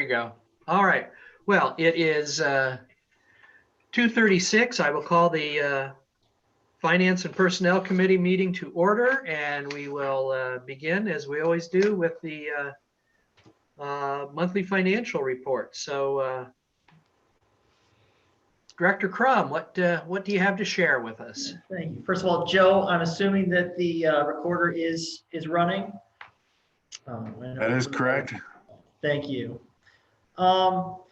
you go. All right. Well, it is 2:36. I will call the Finance and Personnel Committee meeting to order, and we will begin, as we always do, with the monthly financial report. So, Director Crum, what do you have to share with us? Thank you. First of all, Joe, I'm assuming that the recorder is running. That is correct. Thank you. Well,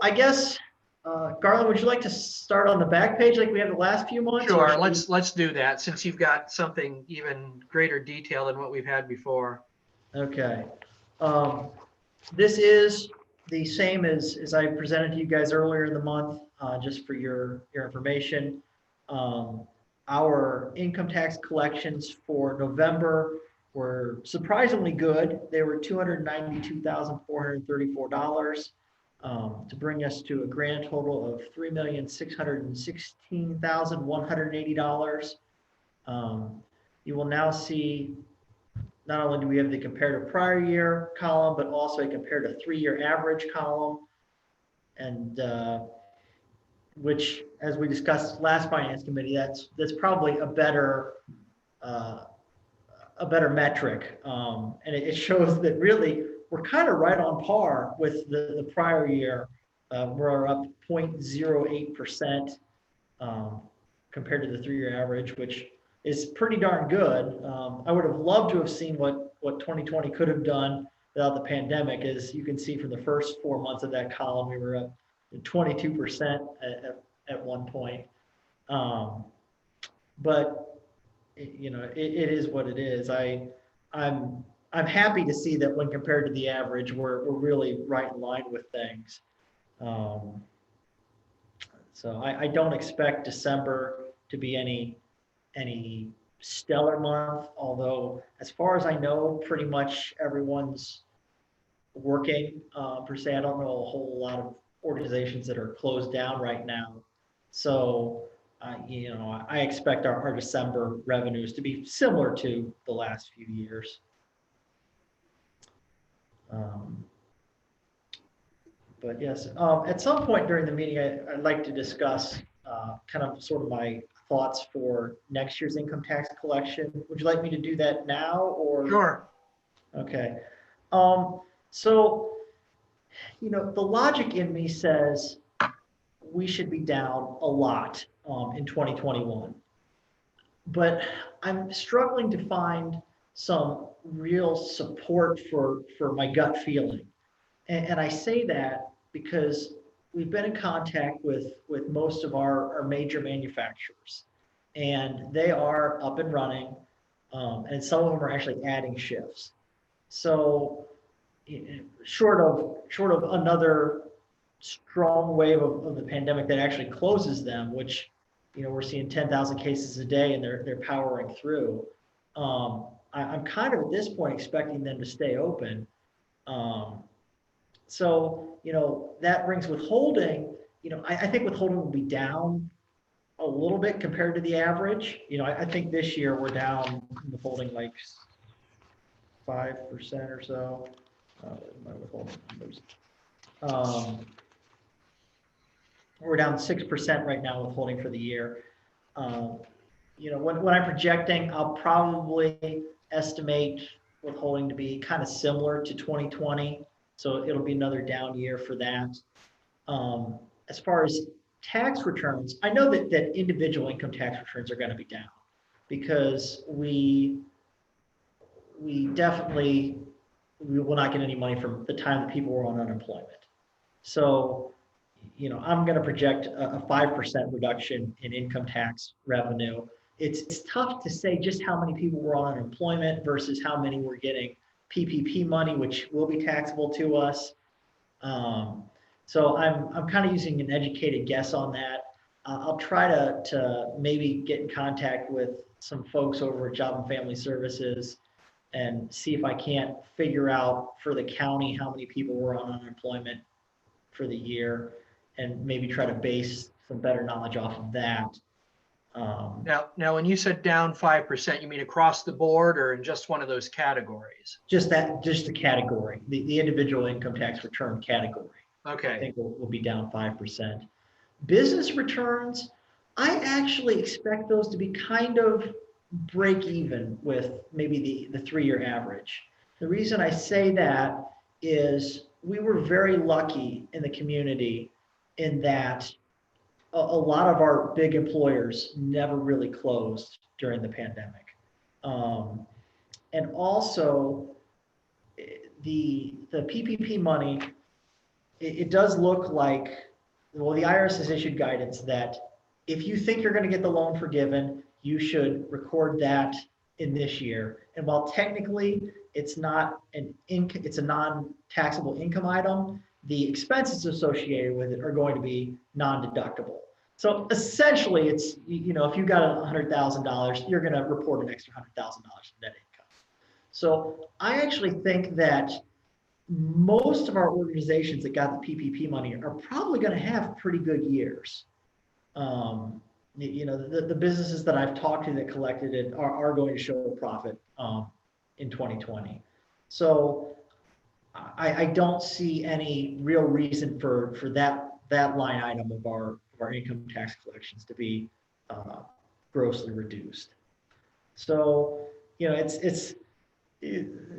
I guess, Garland, would you like to start on the back page like we have the last few months? Sure, let's do that, since you've got something even greater detail than what we've had before. Okay. This is the same as I presented to you guys earlier in the month, just for your information. Our income tax collections for November were surprisingly good. They were $292,434, to bring us to a grand total of $3,616,180. You will now see, not only do we have the comparative prior year column, but also a comparative 3-year average column, and which, as we discussed last finance committee, that's probably a better metric, and it shows that really we're kind of right on par with the prior year. We're up 0.08% compared to the 3-year average, which is pretty darn good. I would have loved to have seen what 2020 could have done without the pandemic. As you can see from the first 4 months of that column, we were up 22% at one point. But it is what it is. I'm happy to see that when compared to the average, we're really right in line with things. So I don't expect December to be any stellar month, although as far as I know, pretty much everyone's working per se. I don't know a whole lot of organizations that are closed down right now. So, I expect our December revenues to be similar to the last few years. But yes, at some point during the meeting, I'd like to discuss kind of sort of my thoughts for next year's income tax collection. Would you like me to do that now, or? Sure. Okay. So, the logic in me says we should be down a lot in 2021. But I'm struggling to find some real support for my gut feeling. And I say that because we've been in contact with most of our major manufacturers, and they are up and running, and some of them are actually adding shifts. So short of another strong wave of the pandemic that actually closes them, which we're seeing 10,000 cases a day and they're powering through, I'm kind of at this point expecting them to stay open. So, that brings withholding. I think withholding will be down a little bit compared to the average. I think this year we're down withholding like 5% or so. My withholding numbers. We're down 6% right now withholding for the year. When I'm projecting, I'll probably estimate withholding to be kind of similar to 2020. So it'll be another down year for that. As far as tax returns, I know that individual income tax returns are going to be down, because we definitely will not get any money from the time that people were on unemployment. So, I'm going to project a 5% reduction in income tax revenue. It's tough to say just how many people were on unemployment versus how many were getting PPP money, which will be taxable to us. So I'm kind of using an educated guess on that. I'll try to maybe get in contact with some folks over at Job and Family Services and see if I can't figure out for the county how many people were on unemployment for the year, and maybe try to base some better knowledge off of that. Now, when you said down 5%, you mean across the board or in just one of those categories? Just the category, the individual income tax return category. I Okay, think will be down 5%. Business returns, I actually expect those to be kind of break even with maybe the 3-year average. The reason I say that is we were very lucky in the community in that a lot of our big employers never really closed during the pandemic. And also the PPP money, it does look like, well, the IRS has issued guidance that if you think you're going to get the loan forgiven, you should record that in this year. And while technically it's not it's a non-taxable income item, the expenses associated with it are going to be non-deductible. So essentially, it's, you know, if you got $100,000, you're going to report an extra $100,000 net income. So I actually think that most of our organizations that got the PPP money are probably going to have pretty good years. You know, the businesses that I've talked to that collected it are going to show a profit in 2020. So I don't see any real reason for that line item of our income tax collections to be grossly reduced. So, you know, it's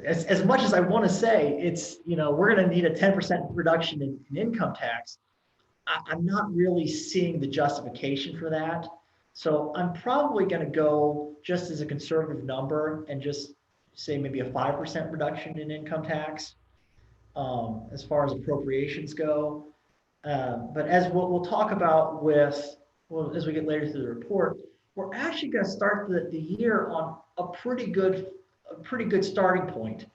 as much as I want to say it's, you know, we're going to need a 10% reduction in income tax, I'm not really seeing the justification for that. So I'm probably going to go just as a conservative number and just say maybe a 5% reduction in income tax as far as appropriations go. But as we'll talk about as we get later through the report, we're actually going to start the year on a pretty good starting point.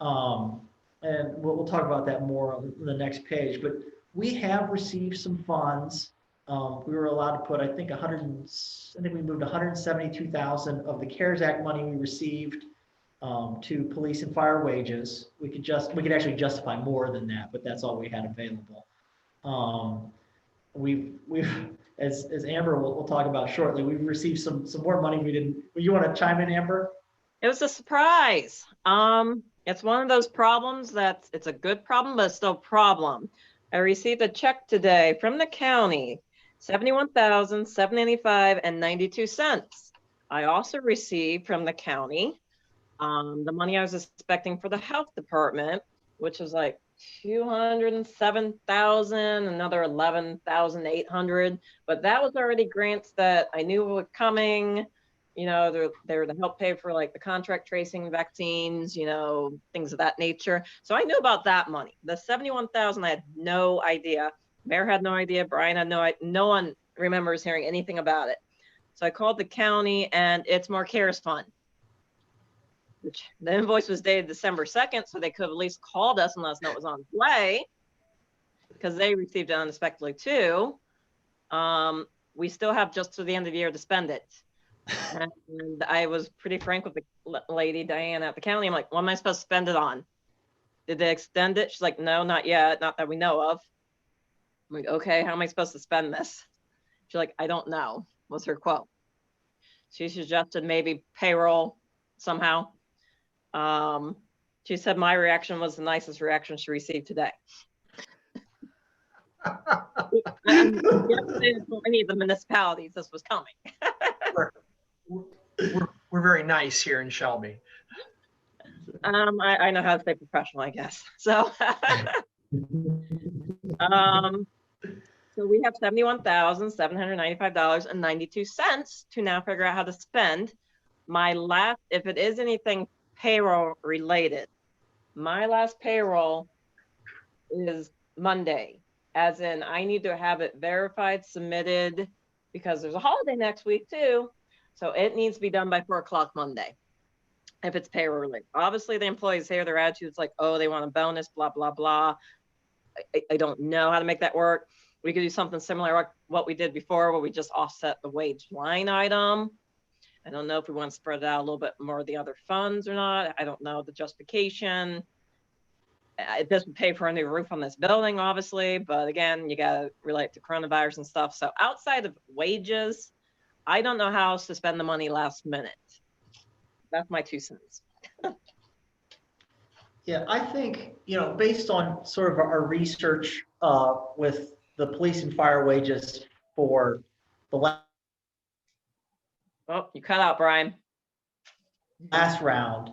And we'll talk about that more on the next page. But we have received some funds. We were allowed to put, I think we moved 172,000 of the CARES Act money we received to police and fire wages. We could actually justify more than that, but that's all we had available. We've as Amber will talk about shortly, we've received some more money we didn't. You want to chime in, Amber? It was a surprise. It's one of those problems it's a good problem, but it's still a problem. I received a check today from the county, $71,795.92. I also received from the county the money I was expecting for the health department, which was like $207,000, another $11,800. But that was already grants that I knew were coming. You know, they're to help pay for like the contract tracing vaccines, you know, things of that nature. So I knew about that money. The $71,000, I had no idea. Mayor had no idea. Brian had no one remembers hearing anything about it. So I called the county, and it's more CARES fund. Which the invoice was dated December 2nd, so they could have at least called us and let us know it was on its way, because they received it unexpectedly too. We still have just to the end of the year to spend it. And I was pretty frank with the lady, Diane, at the county. I'm like, what am I supposed to spend it on? Did they extend it? She's like, no, not yet. Not that we know of. I'm like, okay, how am I supposed to spend this? She's like, I don't know, was her quote. She suggested maybe payroll somehow. She said my reaction was the nicest reaction she received today. Yesterday, any of the municipalities, this was coming. we're very nice here in Shelby. I know how to stay professional, I guess. So, so we have $71,795.92 to now figure out how to spend. My last, if it is anything payroll related, my last payroll is Monday, as in I need to have it verified, submitted, because there's a holiday next week too. So it needs to be done by 4 o'clock Monday if it's payroll related. Obviously the employees here, their attitude's like, oh, they want a bonus, blah, blah, blah. I don't know how to make that work. We could do something similar like what we did before, where we just offset the wage line item. I don't know if we want to spread it out a little bit more of the other funds or not. I don't know the justification. This would pay for a new roof on this building, obviously, but again, you got to relate to coronavirus and stuff. So outside of wages, I don't know how else to spend the money last minute. That's my 2 cents. Yeah, I think, based on sort of our research with the police and fire wages for the Oh, you cut out, Brian. last round,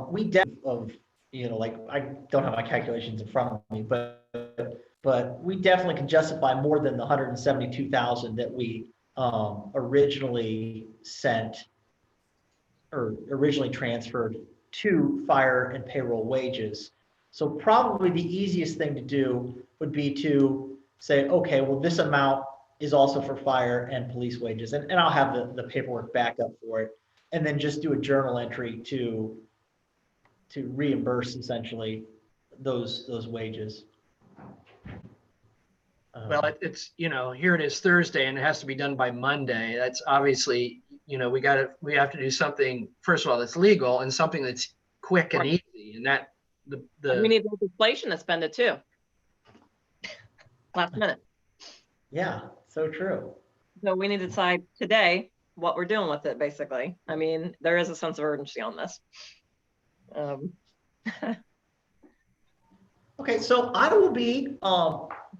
we definitely like, I don't have my calculations in front of me, but we definitely can justify more than the 172,000 that we originally sent or originally transferred to fire and payroll wages. So probably the easiest thing to do would be to say, okay, well, this amount is also for fire and police wages. And I'll have the paperwork back up for it. And then just do a journal entry to reimburse essentially those wages. Well, it's, here it is Thursday and it has to be done by Monday. That's obviously, we have to do something, first of all, that's legal and something that's quick and Right. easy. And that We the need legislation to spend it too. Last minute. Yeah, so true. So we need to decide today what we're doing with it, basically. I mean, there is a sense of urgency on this. Okay, so I will be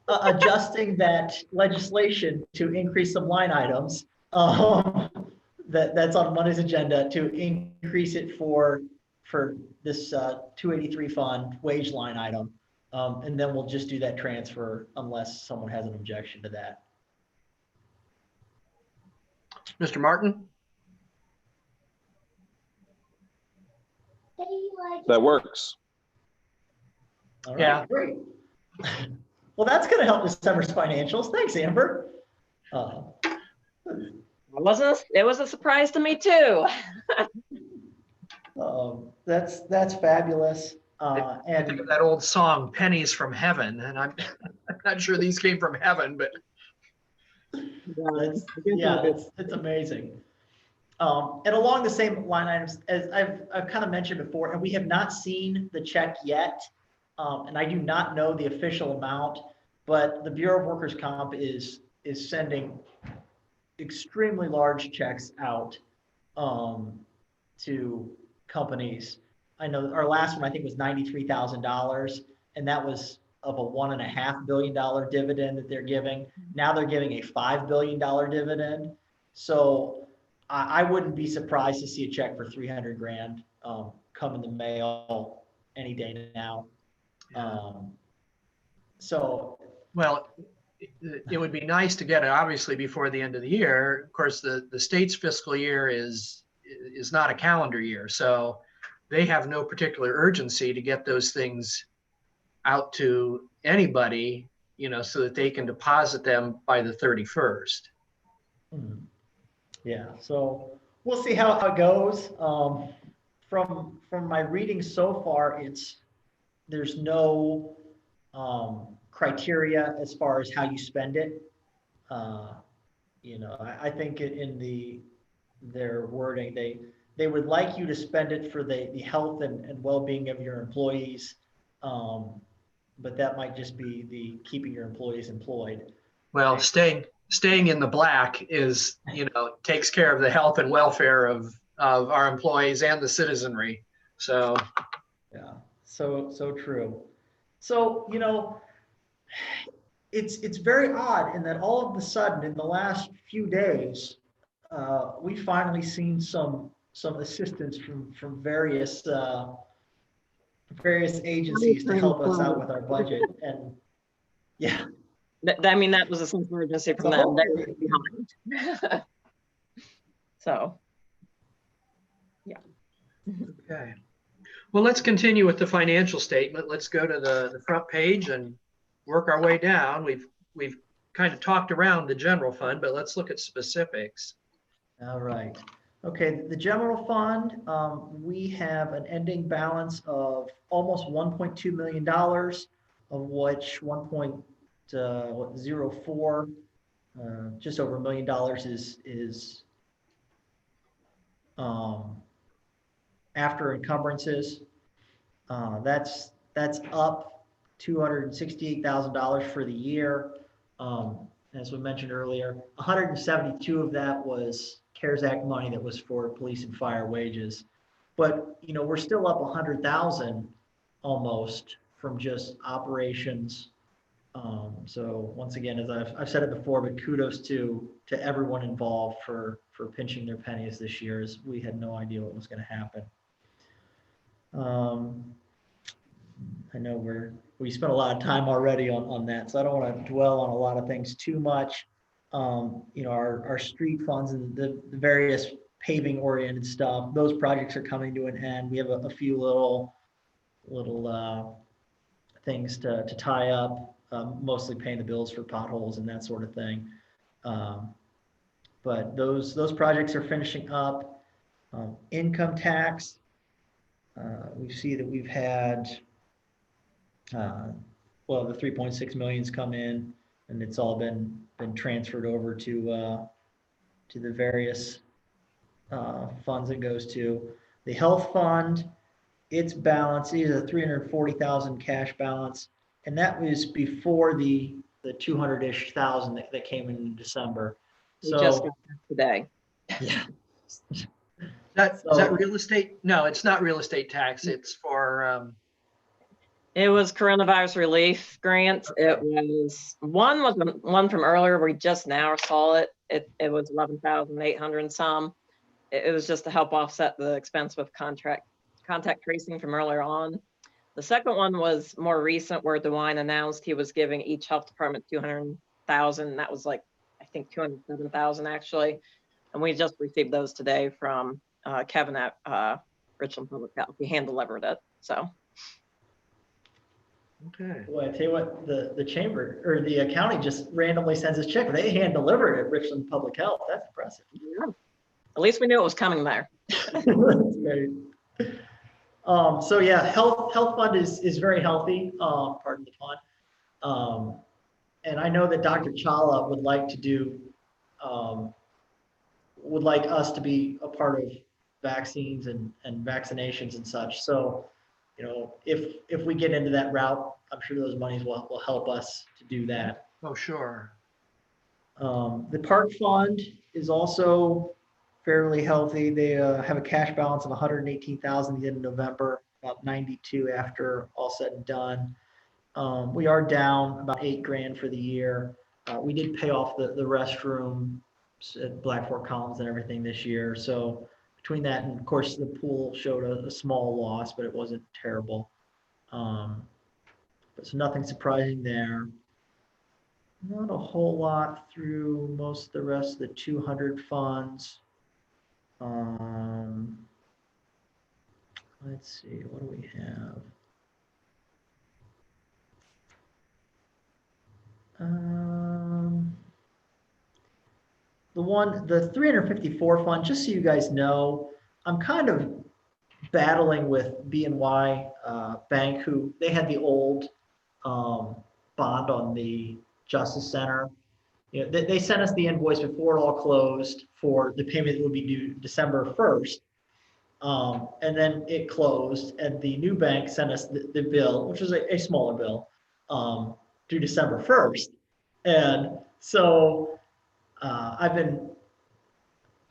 adjusting that legislation to increase some line items that's on Monday's agenda to increase it for this 283 fund wage line item. And then we'll just do that transfer unless someone has an objection to that. Mr. Martin? That works. All right, Yeah. great. Well, that's going to help December's financials. Thanks, Amber. It was a surprise to me too. That's fabulous. I think And of that old song, Pennies from Heaven, and I'm not sure these came from heaven, but it's amazing. And along the same line items, as I've kind of mentioned before, and we have not seen the check yet, and I do not know the official amount, but the Bureau of Workers' Comp is sending extremely large checks out to companies. I know our last one I think was $93,000, and that was of a $1.5 billion dividend that they're giving. Now they're giving a $5 billion dividend. So I wouldn't be surprised to see a check for 300 grand come in the mail any day now. well, it would be nice to get it obviously before the end of the year. Of course, the state's fiscal year is not a calendar year, so they have no particular urgency to get those things out to anybody, so that they can deposit them by the 31st. Yeah, so we'll see how it goes. From my reading so far, there's no criteria as far as how you spend it. I think in their wording, they would like you to spend it for the health and well-being of your employees, but that might just be the keeping your employees employed. Well, staying in the black is, takes care of the health and welfare of our employees and the citizenry. So yeah, so true. So, it's very odd in that all of a sudden in the last few days, we finally seen some assistance from various agencies to help us out with our budget. And yeah. I mean, that was a sense of urgency from them. They're behind. So, yeah. okay. Well, let's continue with the financial statement. Let's go to the front page and work our way down. We've kind of talked around the general fund, but let's look at specifics. All right. Okay, the general fund, we have an ending balance of almost $1.2 million, of which 1.04, just over $1 million is after encumbrances. That's up $268,000 for the year. as we mentioned earlier, 172 of that was CARES Act money that was for police and fire wages. But, you know, we're still up 100,000 almost from just operations. So once again, as I've said it before, but kudos to everyone involved for pinching their pennies this year, as we had no idea what was going to happen. I know we spent a lot of time already on that, so I don't want to dwell on a lot of things too much. You know, our street funds and the various paving oriented stuff, those projects are coming to an end. We have a few little things to tie up, mostly paying the bills for potholes and that sort of thing. But those projects are finishing up. Income tax, we see that we've had, well, the 3.6 million's come in, and it's all been transferred over to the various funds it goes to. The health fund, its balance is a 340,000 cash balance, and that was before the 200-ish thousand that came in December. We just got that today. Yeah. Is that real estate? No, it's not real estate tax. It's for, It was coronavirus relief grants. It was one from earlier. We just now saw it. It was 11,800 and some. It was just to help offset the expense with contact tracing from earlier on. The second one was more recent, where DeWine announced he was giving each health department 200,000. That was like, I think 207,000 actually. And we just received those today from Kevin at Richland Public Health. He hand delivered it. So. okay. Boy, I tell you what, the chamber or the county just randomly sends us check. They hand deliver it at Richland Public Health. That's impressive. Yeah. At least we knew it was coming there. That's great. So yeah, health fund is very healthy, pardon the pun. And I know that Dr. Chawla would like to do, would like us to be a part of vaccines and vaccinations and such. So, you know, if we get into that route, I'm sure those monies will help us to do that. Oh, sure. The park fund is also fairly healthy. They have a cash balance of 118,000 in November, about 92 after all said and done. We are down about $8,000 for the year. We did pay off the restroom at Black Fork Commons and everything this year. So between that and of course the pool showed a small loss, but it wasn't terrible. But so nothing surprising there. Not a whole lot through most of the rest of the 200 funds. Let's see, what do we have? The 354 fund, just so you guys know, I'm kind of battling with BNY Bank, who they had the old bond on the Justice Center. You know, they sent us the invoice before it all closed for the payment that would be due December 1st. And then it closed, and the new bank sent us the bill, which was a smaller bill, due December 1st. And so I've been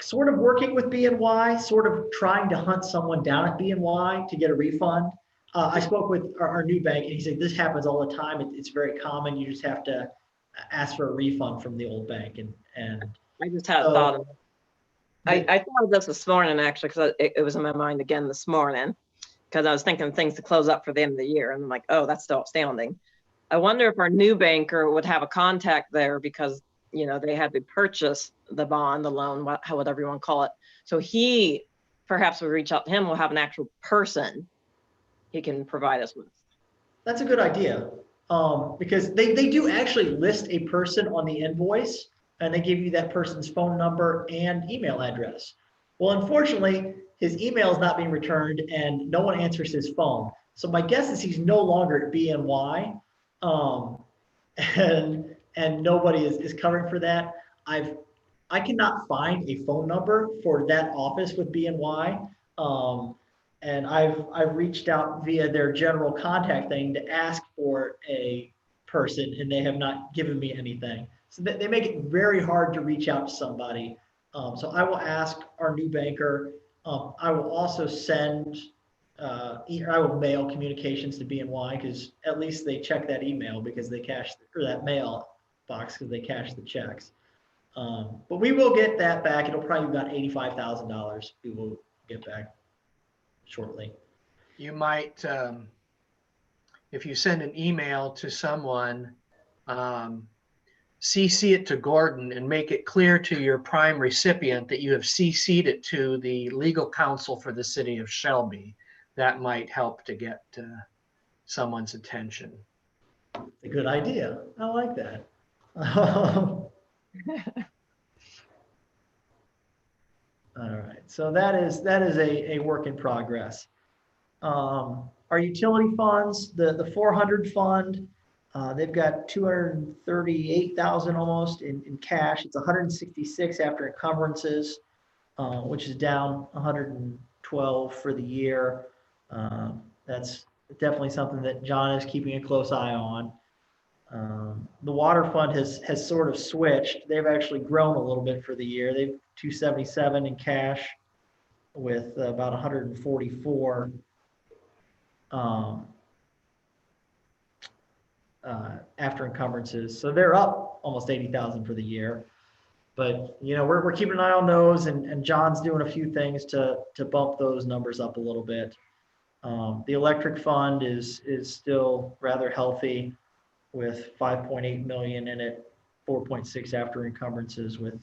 sort of working with BNY, sort of trying to hunt someone down at BNY to get a refund. I spoke with our new bank, and he said, this happens all the time. It's very common. You just have to ask for a refund from the old bank. And I just had a thought of it. I thought of this morning, actually, because it was in my mind again this morning, because I was thinking of things to close up for the end of the year. And I'm like, oh, that's still outstanding. I wonder if our new banker would have a contact there, because, you know, they had to purchase the bond, the loan, whatever you want to call it. So he perhaps would reach out to him. We'll have an actual person he can provide us with. That's a good idea, because they do actually list a person on the invoice, and they give you that person's phone number and email address. Well, unfortunately, his email is not being returned, and no one answers his phone. So my guess is he's no longer at BNY, and nobody is covering for that. I cannot find a phone number for that office with BNY. And I've reached out via their general contact thing to ask for a person, and they have not given me anything. So they make it very hard to reach out to somebody. So I will ask our new banker. I will also send, I will mail communications to BNY because at least they check that email because they cash, or that mail box because they cash the checks. But we will get that back. It'll probably be about $85,000 we will get back shortly. You might, if you send an email to someone, CC it to Gordon and make it clear to your prime recipient that you have CC'd it to the legal counsel for the city of Shelby. That might help to get someone's attention. A good idea. I like that. All right, so that is a work in progress. Our utility funds, the 400 fund, they've got 238,000 almost in cash. It's 166 after encumbrances, which is down 112 for the year. That's definitely something that John is keeping a close eye on. The water fund has sort of switched. They've actually grown a little bit for the year. They've 277 in cash with about 144 after encumbrances. So they're up almost 80,000 for the year. But you know, we're keeping an eye on those, and John's doing a few things to bump those numbers up a little bit. The electric fund is still rather healthy with 5.8 million in it, 4.6 after encumbrances, with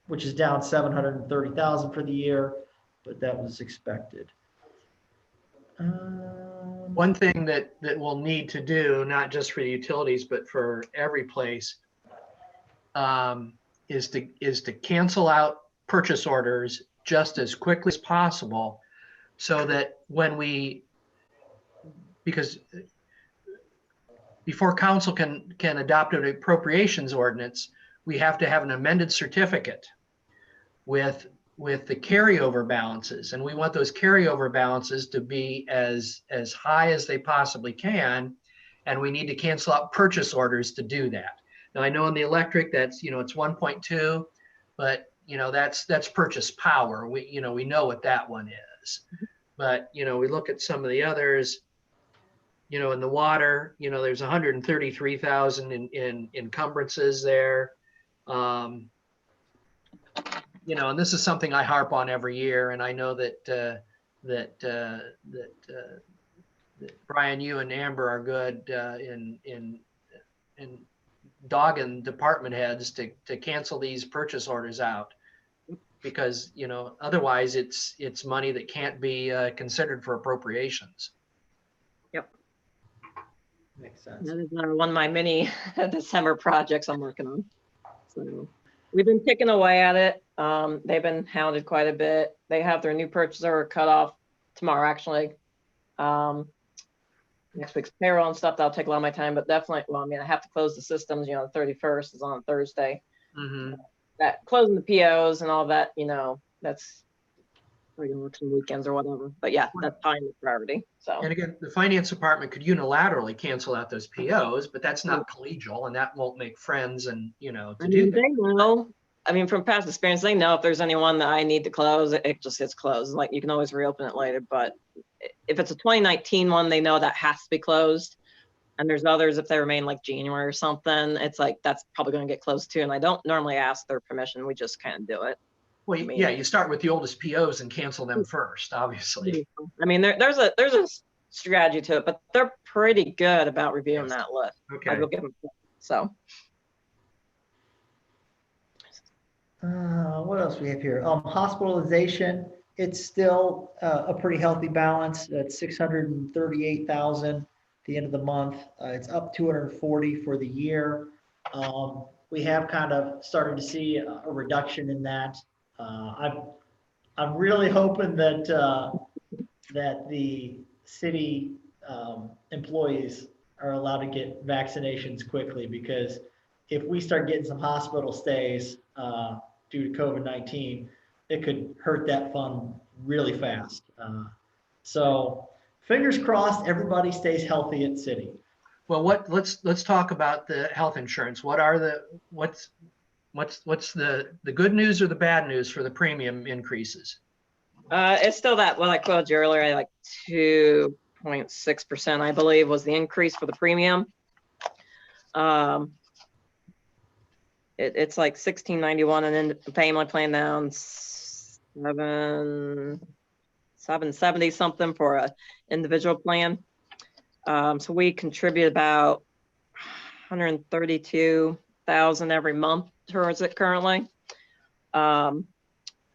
which is down 730,000 for the year, but that was expected. One thing that we'll need to do, not just for the utilities, but for every place, is to cancel out purchase orders just as quickly as possible, so that because before council can adopt an appropriations ordinance, we have to have an amended certificate with the carryover balances, and we want those carryover balances to be as high as they possibly can, and we need to cancel out purchase orders to do that. Now I know in the electric that's, you know, it's 1.2, but you know, that's purchase power. We know what that one is. But you know, we look at some of the others, you know, in the water, you know, there's 133,000 in encumbrances there. You know, and this is something I harp on every year, and I know that Brian, you and Amber are good in dogging department heads to cancel these purchase orders out, because you know, otherwise it's money that can't be considered for appropriations. Yep. Makes sense. That is one of my many December projects I'm working on. So we've been picking away at it. They've been hounded quite a bit. They have their new purchase order cut off tomorrow, actually. Next week's payroll and stuff, that'll take a lot of my time, but definitely, well, I mean, I have to close the systems, you know, the 31st is on Thursday. Mm-hmm. That closing the POs and all that, you know, that's, we're gonna work some weekends or whatever, but yeah, that's time the priority, so. And again, the finance department could unilaterally cancel out those POs, but that's not collegial, and that won't make friends, and you know, to do that. They know, I mean, from past experience, they know if there's anyone that I need to close, it just gets closed. Like, you can always reopen it later, but if it's a 2019 one, they know that has to be closed. And there's others, if they remain like January or something, it's like, that's probably gonna get closed too. And I don't normally ask their permission, we just kind of do it. Well, yeah, you start with the oldest POs and cancel them first, obviously. I mean, there's a strategy to it, but they're pretty good about reviewing that list. Okay. I will give them, so. What else we have here? Hospitalization, it's still a pretty healthy balance at 638,000 at the end of the month. It's up 240 for the year. We have kind of started to see a reduction in that. I'm really hoping that that the city employees are allowed to get vaccinations quickly, because if we start getting some hospital stays due to COVID-19, it could hurt that fund really fast. So fingers crossed, everybody stays healthy at city. Well, let's talk about the health insurance. What's the good news or the bad news for the premium increases? It's still that, what I quoted you earlier, like 2.6%, I believe, was the increase for the premium. It's like 1691, and then the family plan down 770 something for a individual plan. So we contribute about 132,000 every month towards it currently.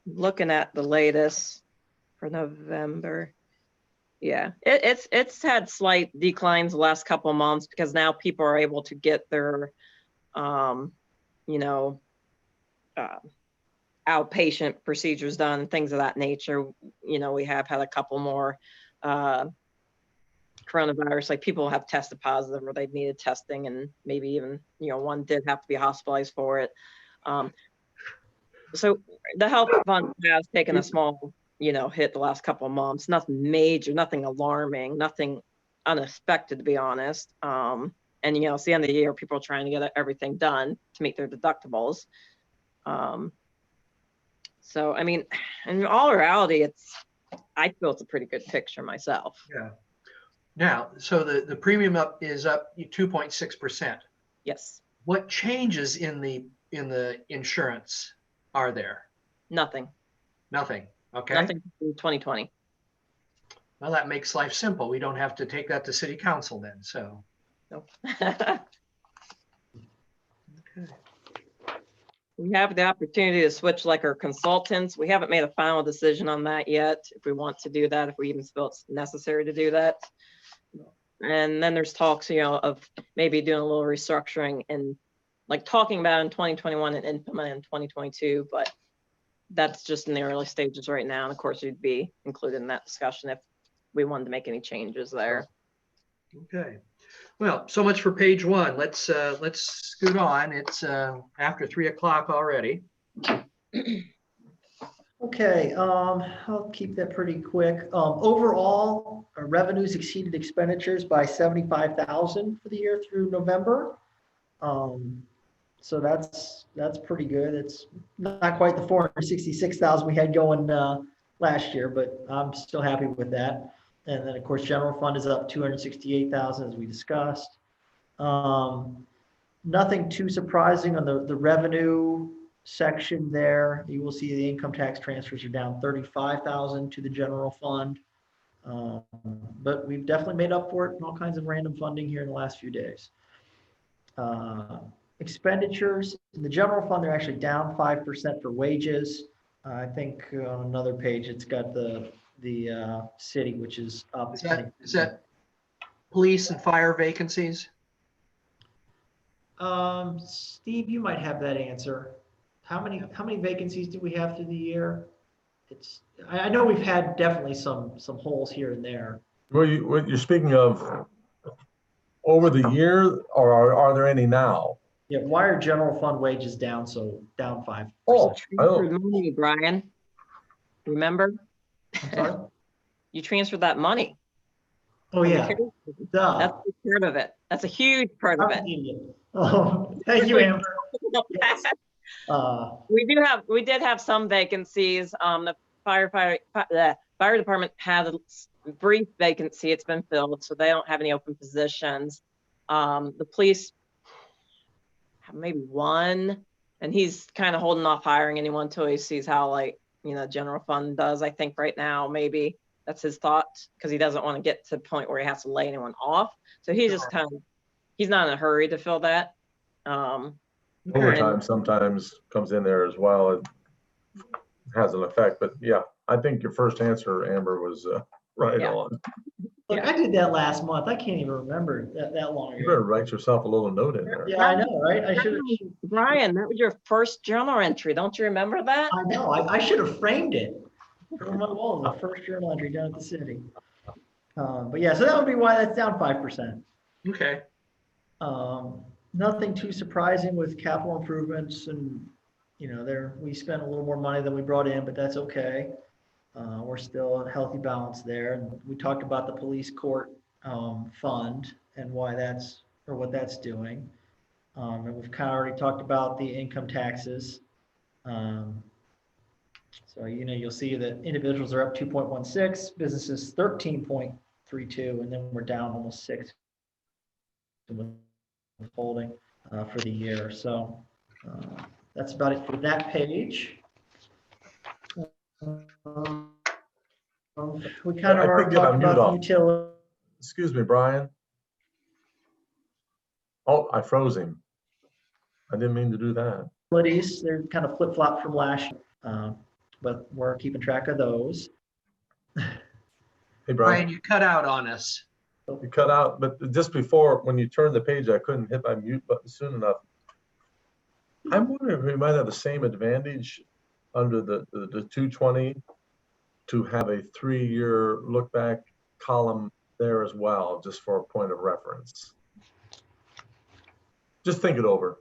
Looking at the latest for November, yeah, it's had slight declines the last couple of months because now people are able to get their outpatient procedures done, things of that nature. We have had a couple more coronavirus, like people have tested positive or they've needed testing, and maybe even one did have to be hospitalized for it. So the health fund has taken a small hit the last couple of months. Nothing major, nothing alarming, nothing unexpected, to be honest. And it's the end of the year, people are trying to get everything done to meet their deductibles. So I mean, in all reality, I feel it's a pretty good picture myself. Yeah. Now, so the premium is up 2.6%. Yes. What changes in the insurance are there? Nothing. Nothing. Okay. Nothing in 2020. Well, that makes life simple. We don't have to take that to city council then. So. Nope. Okay. We have the opportunity to switch like our consultants. We haven't made a final decision on that yet. If we want to do that, if we even feel it's necessary to do that. And then there's talks, of maybe doing a little restructuring and like talking about in 2021 and implement in 2022, but that's just in the early stages right now. And of course, you'd be included in that discussion if we wanted to make any changes there. Okay. Well, so much for page one. Let's scoot on. It's after 3 o'clock already. Okay, I'll keep that pretty quick. Overall, our revenues exceeded expenditures by 75,000 for the year through November. So that's pretty good. It's not quite the 466,000 we had going last year, but I'm still happy with that. And then of course, general fund is up 268,000 as we discussed. Nothing too surprising on the revenue section there. You will see the income tax transfers are down 35,000 to the general fund. But we've definitely made up for it in all kinds of random funding here in the last few days. Expenditures in the general fund, they're actually down 5% for wages. I think on another page, it's got the city, which is up. Is that police and fire vacancies? Steve, you might have that answer. How many vacancies do we have through the year? I know we've had definitely some holes here and there. What you're speaking of over the year, or are there any now? Yeah, why are general fund wages down 5%? Oh, Money, Brian. Remember? I'm sorry? You transferred that money. Oh yeah. Duh. That's a part of it. That's a huge part of I'm it. an idiot. Oh, thank you, Amber. Yes. We did have some vacancies. The fire department had a brief vacancy. It's been filled, so they don't have any open positions. The police have maybe one, and he's kind of holding off hiring anyone until he sees how general fund does. I think right now maybe that's his thought, because he doesn't want to get to the point where he has to lay anyone off. So he's just he's not in a hurry to fill that. Overtime sometimes comes in there as well. It has an effect, but yeah, I think your first answer, Amber, was right on. Look, I did that last month. I can't even remember that long You ago. better write yourself a little note in there. Yeah, I know, right? I should have. Brian, that was your first journal entry. Don't you remember that? I know. I should have framed it on my wall. The first journal entry down at the city. But yeah, so that would be why that's down 5%. Okay. Nothing too surprising with capital improvements, and we spent a little more money than we brought in, but that's okay. We're still at a healthy balance there. And we talked about the police court fund and why that's or what that's doing. And we've kind of already talked about the income taxes. So, you'll see that individuals are up 2.16, businesses 13.32, and then we're down almost 6 withholding for the year. So that's about it for that page. We kind of I already think that talked I'm mute about off. utilities. Excuse me, Brian. Oh, I froze him. I didn't mean to do that. They're kind of flip-flop from last year, but we're keeping track of those. Hey, Brian, Brian, you cut out on us. you cut out, but just before, when you turned the page, I couldn't hit my mute button soon enough. I'm wondering if we might have the same advantage under the 220 to have a 3-year look back column there as well, just for a point of reference. Just think it over.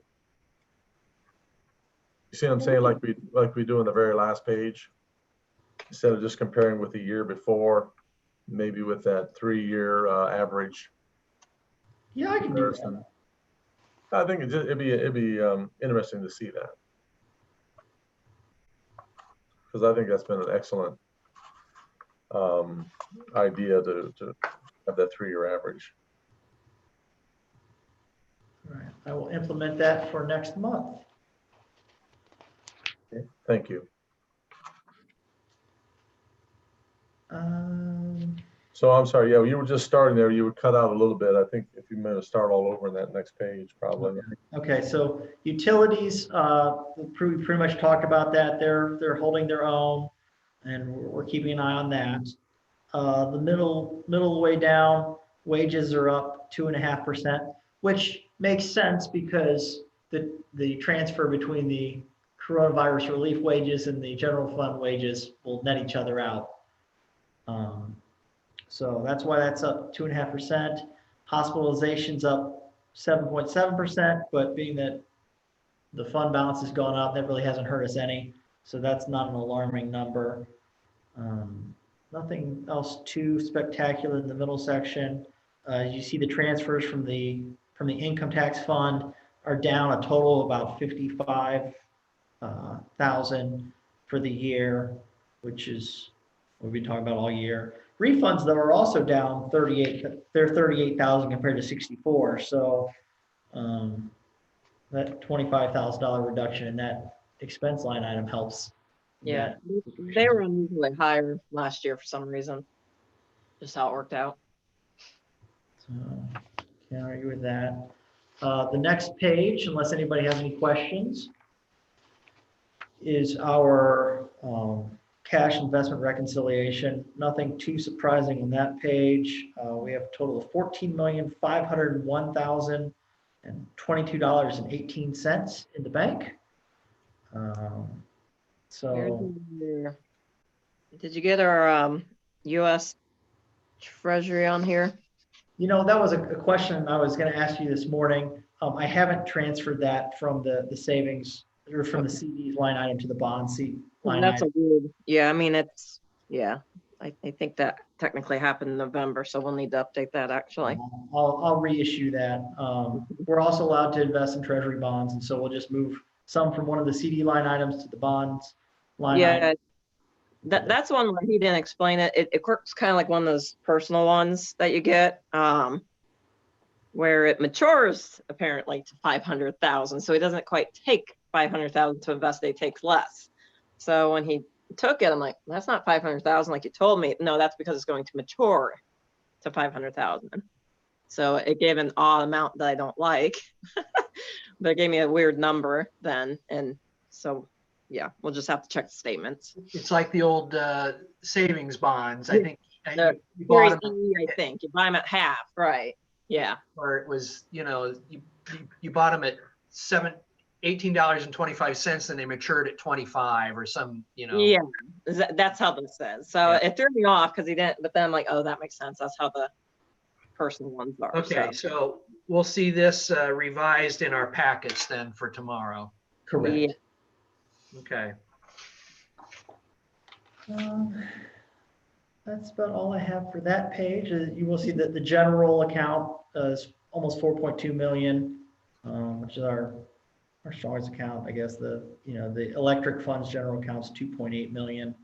You see what I'm saying? Like we do on the very last page, instead of just comparing with the year before, maybe with that 3-year average Yeah, I can do that. comparison. I think it'd be interesting to see that, because I think that's been an excellent idea to have that 3-year average. All right. I will implement that for next month. Okay, thank you. So I'm sorry, yeah, you were just starting there. You would cut out a little bit. I think if you meant to start all over in that next page, probably. Okay, so utilities, we pretty much talked about that. They're holding their own, and we're keeping an eye on that. The middle way down, wages are up 2.5%, which makes sense because the transfer between the coronavirus relief wages and the general fund wages will net each other out. So that's why that's up 2.5%. Hospitalization's up 7.7%, but being that the fund balance has gone up, that really hasn't hurt us any. So that's not an alarming number. Nothing else too spectacular in the middle section. You see the transfers from the income tax fund are down a total of about 55,000 for the year, which is what we've been talking about all year. Refunds, though, are also down 38. They're 38,000 compared to 64. So that $25,000 reduction in that expense line item helps. Yeah, they were unusually higher last year for some reason. Just how it worked out. So can't argue with that. The next page, unless anybody has any questions, is our cash investment reconciliation. Nothing too surprising on that page. We have a total of $14,501,022.18 in the bank. So did you get our U.S. Treasury on here? That was a question I was going to ask you this morning. I haven't transferred that from the savings or from the CDs line item to the bond line That's item. a weird. Yeah, I mean I think that technically happened in November, so we'll need to update that actually. I'll reissue that. We're also allowed to invest in treasury bonds, and so we'll just move some from one of the CD line items to the bonds line item. That's one where he didn't explain it. It works kind of like one of those personal ones that you get, where it matures apparently to 500,000. So he doesn't quite take 500,000 to invest; it takes less. So when he took it, I'm like, that's not 500,000 like you told me. No, that's because it's going to mature to 500,000. So it gave an odd amount that I don't like, but it gave me a weird number then, and so. Yeah, we'll just have to check the statements. It's like the old savings bonds. I think you Series bought them, E, I think you buy them at half, right? Yeah. or it was, you bought them at $18.25 and they matured at 25 or some, Yeah, that's how this says. So Yeah. it threw me off because he didn't, but then I'm like, oh, that makes sense. That's how the personal ones are. Okay, so we'll see this revised in our packets then for tomorrow. Correct. Yeah. Okay. That's about all I have for that page. You will see that the general account is almost 4.2 million, which is our strongest account. I guess the electric funds general account's 2.8 million.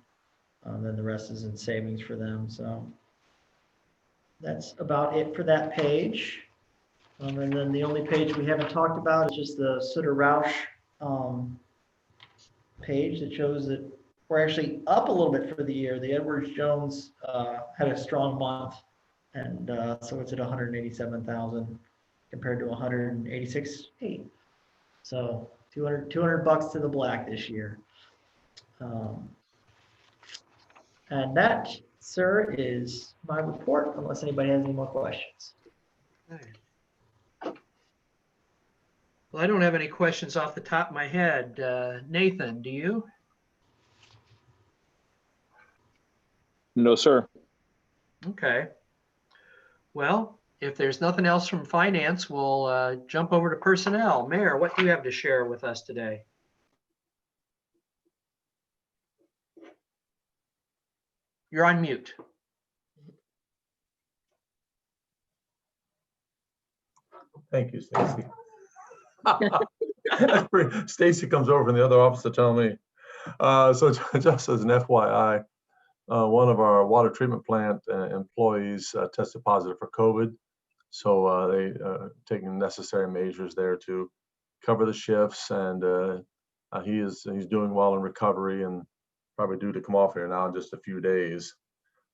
Then the rest is in savings for them. So that's about it for that page. And then the only page we haven't talked about is just the Sutter Roush page that shows that we're actually up a little bit for the year. The Edwards Jones had a strong month, and so it's at 187,000 compared to 186.8. So 200 bucks to the black this year. And that, sir, is my report, unless anybody has any more questions. Well, I don't have any questions off the top of my head. Nathan, do you? No, sir. Okay. Well, if there's nothing else from finance, we'll jump over to personnel. Mayor, what do you have to share with us today? You're on mute. Thank you, Stacy. Stacy comes over from the other office to tell me. So just as an FYI, one of our water treatment plant employees tested positive for COVID. So they taking necessary measures there to cover the shifts, and he's doing well in recovery and probably due to come off here now in just a few days.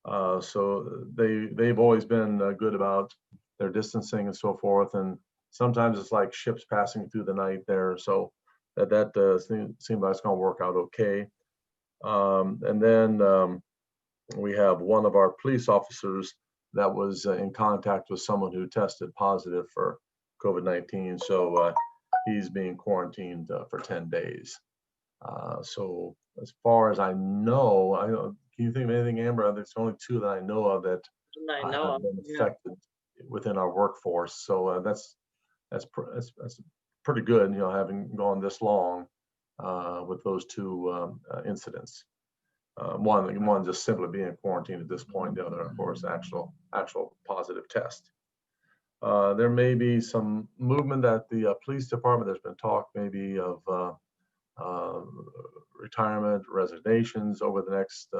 So they've always been good about their distancing and so forth, and sometimes it's like ships passing through the night there. So that seems like it's going to work out okay. And then we have one of our police officers that was in contact with someone who tested positive for COVID-19. So he's being quarantined for 10 days. So as far as I know, can you think of anything, Amber? There's only two that I know of that I know have of, been yeah. affected within our workforce. So that's pretty good, having gone this long with those two incidents. One just simply being quarantined at this point. The other, of course, actual positive test. There may be some movement at the police department. There's been talk maybe of retirement, resignations over the next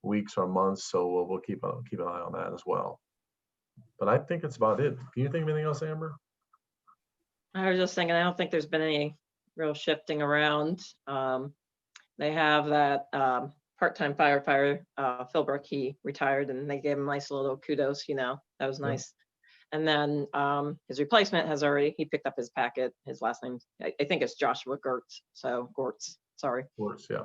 weeks or months. So we'll keep an eye on that as well. But I think it's about it. Can you think of anything else, Amber? I was just thinking, I don't think there's been any real shifting around. They have that part-time firefighter, Phil Brook, he retired, and they gave him a nice little kudos, that was nice. And then his replacement he picked up his packet. His last name, I think it's Joshua Gertz. So Gortz, sorry. Works, yeah.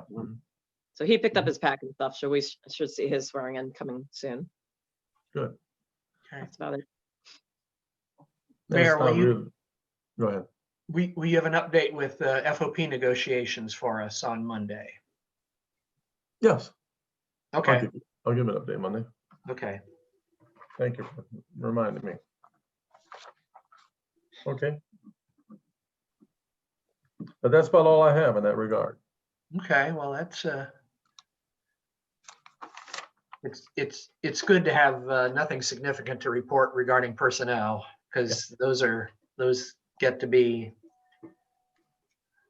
So he picked up his packet and stuff. So we should see his swearing in coming soon. Good. Okay. That's about it. Mayor, Go ahead. will you have an update with FOP negotiations for us on Monday? Yes. Okay. I'll give an update Monday. Okay. Thank you for reminding me. Okay. But that's about all I have in that regard. Okay. Well, that's it's good to have nothing significant to report regarding personnel, because those get to be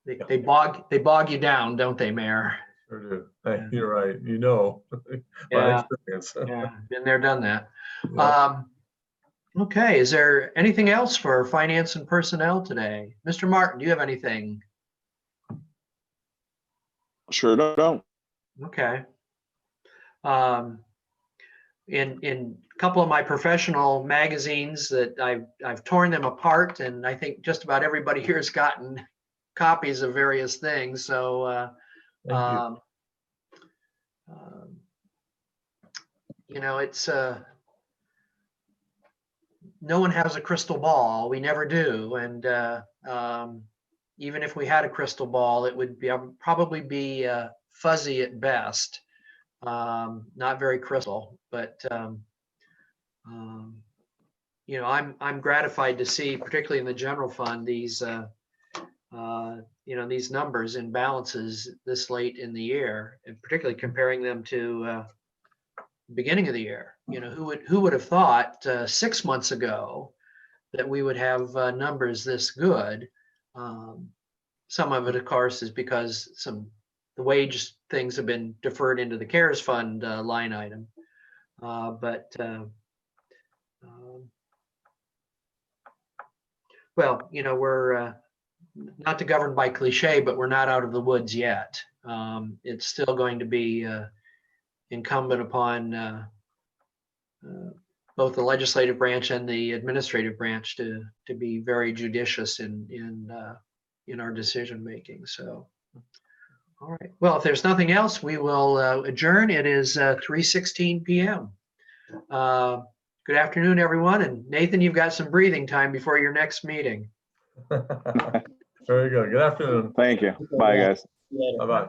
they bog you down, don't they, Mayor? Sure do. Hey, Yeah. you're right. By Yeah. experience. Yeah, been there, done that. Yeah. Okay, is there anything else for finance and personnel today? Mr. Martin, do you have anything? Sure don't. Okay. In a couple of my professional magazines that I've torn them apart, and I think just about everybody here has gotten copies of various things. So, Thank you. it's no one has a crystal ball. We never do, and even if we had a crystal ball, it would probably be fuzzy at best. Not very crystal, but I'm gratified to see, particularly in the general fund, these these numbers and balances this late in the year, and particularly comparing them to the beginning of the year. Who would have thought 6 months ago that we would have numbers this good. Some of it, of course, is because the wage things have been deferred into the CARES fund line item. Well, we're not to govern by cliche, but we're not out of the woods yet. It's still going to be incumbent upon both the legislative branch and the administrative branch to be very judicious in our decision making. So, all right. Well, if there's nothing else, we will adjourn. It is 3:16 p.m. Good afternoon, everyone. And Nathan, you've got some breathing time before your next meeting. Very good. Good afternoon. Thank you. Bye, guys. Later. Bye-bye.